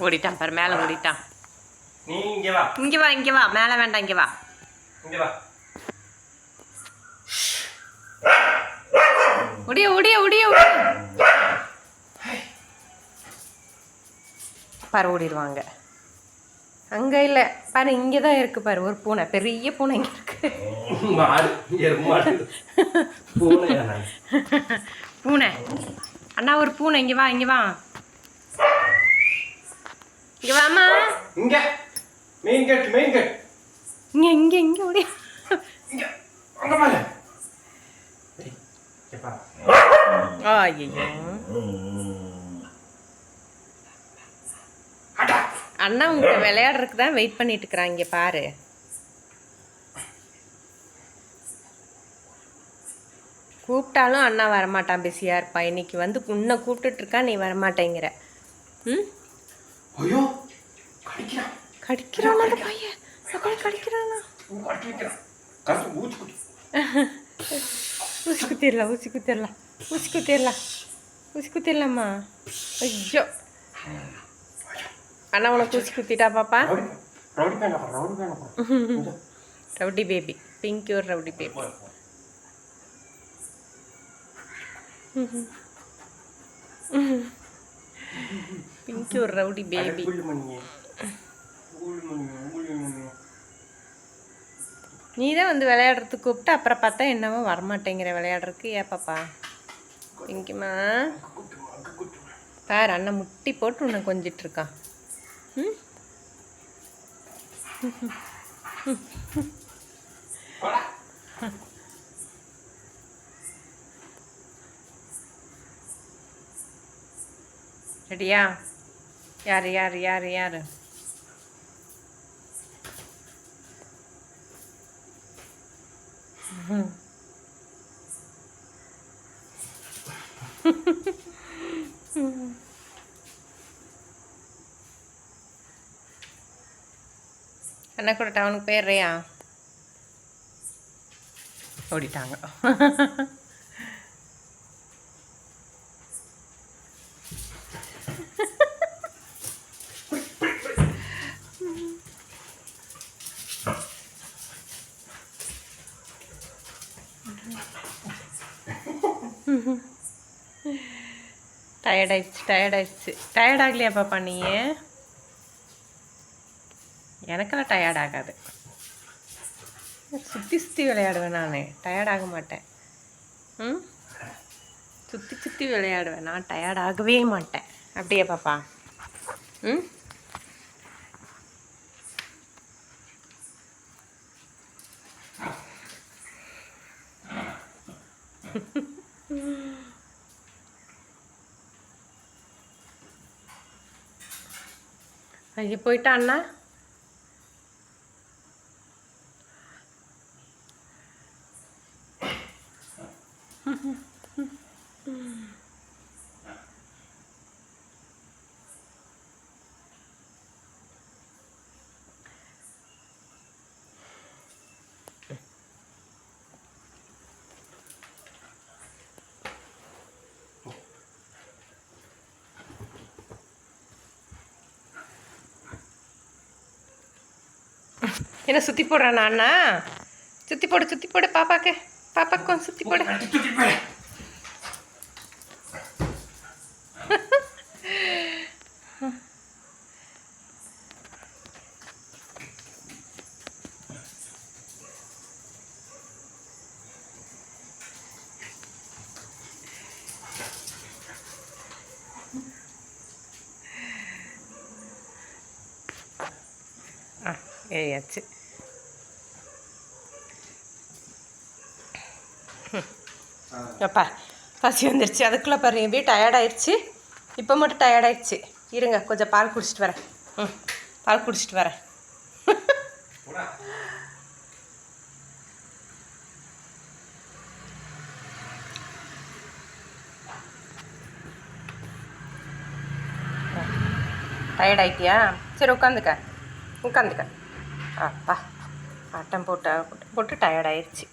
ஓடிட்டான் பாரு, மேலே ஓடிட்டான். நீ இங்கே வா, இங்கே வா, இங்கே வா, மேலே வேண்டாம், இங்கே வா, இங்கே வா. ஒடிய ஒடிய ஒடிய பாரு, ஓடிடுவாங்க. அங்கே இல்லை பாரு, இங்கே தான் இருக்குது பாரு ஒரு பூனை, பெரிய பூனை இங்கே இருக்கு. பூனை அண்ணா, ஒரு பூனை. இங்கே வா, இங்கே வா, இங்கே வாமா. இங்கே மெயின் கேட், மெயின் கேட். இங்கே இங்கே இங்கே ஓடிய ஐயோ, அண்ணா உங்கள்கிட்ட விளையாடுறதுக்கு தான் வெயிட் பண்ணிட்டு இருக்கிறான். இங்கே பாரு, கூப்பிட்டாலும் அண்ணா வரமாட்டான், பிஸியாக இருப்பான். இன்னைக்கு வந்து உன்னை கூப்பிட்டுட்ருக்கா, நீ வரமாட்டேங்கிற. ம், ஐயோ கடிக்கிறானா அந்த பையன், கடிக்கிறானா? ஊசி குத்திடலாம், ஊசி குத்திடலாம், ஊசி குத்திடலாம், ஊசி குத்திடலாமா? ஐயோ, அண்ணா உனக்கு ஊசி குத்திட்டா பாப்பா? ரவுடி பேபி, பிங்க் ஒரு ரவுடி பேபி. பிங்க் ஒரு ரவுடி பேபி. நீ தான் வந்து விளையாடுறதுக்கு கூப்பிட்டு அப்புறம் பார்த்தா என்னவோ வரமாட்டேங்கிற விளையாடுறதுக்கு. ஏன் பாப்பா? பிங்கிமா பாரு, அண்ணன் முட்டி போட்டு உன்னை கொஞ்சிட்ருக்கான். ம், ரெடியா? யார் யார் யார் யார்? அண்ணா கூட டவுனுக்கு போயிடுறியா? ஓடிட்டாங்க. டயர்டாயிடுச்சு, டயர்டாயிடுச்சு. டயர்ட் ஆகலையா பாப்பா நீ? எனக்கெல்லாம் டயர்ட் ஆகாது. சுற்றி சுற்றி விளையாடுவேன் நான், டயர்ட் ஆக மாட்டேன். ம், சுற்றி சுற்றி விளையாடுவேன் நான், டயர்ட் ஆகவே மாட்டேன். அப்படியே பாப்பா? ம், ஐயோ போயிட்டா அண்ணா. என்ன சுற்றி போடுறானா அண்ணா? சுற்றி போடு, சுற்றி போடு பாப்பாக்கு, பாப்பாக்கும் சுற்றி போடு. ஏயாச்சு. அப்பா பசி வந்துருச்சு, அதுக்குள்ளே பாரு எப்படி டயர்டாயிடுச்சு. இப்போ மட்டும் டயர்டாயிடுச்சு. இருங்க கொஞ்சம் பால் குடிச்சிட்டு வரேன். ம், பால் குடிச்சிட்டு வரேன். டயர்டாயிட்டியா? சரி உட்காந்துக்க, உட்காந்துக்க. அப்பா ஆட்டம் போட்டு டயர்டாயிடுச்சு.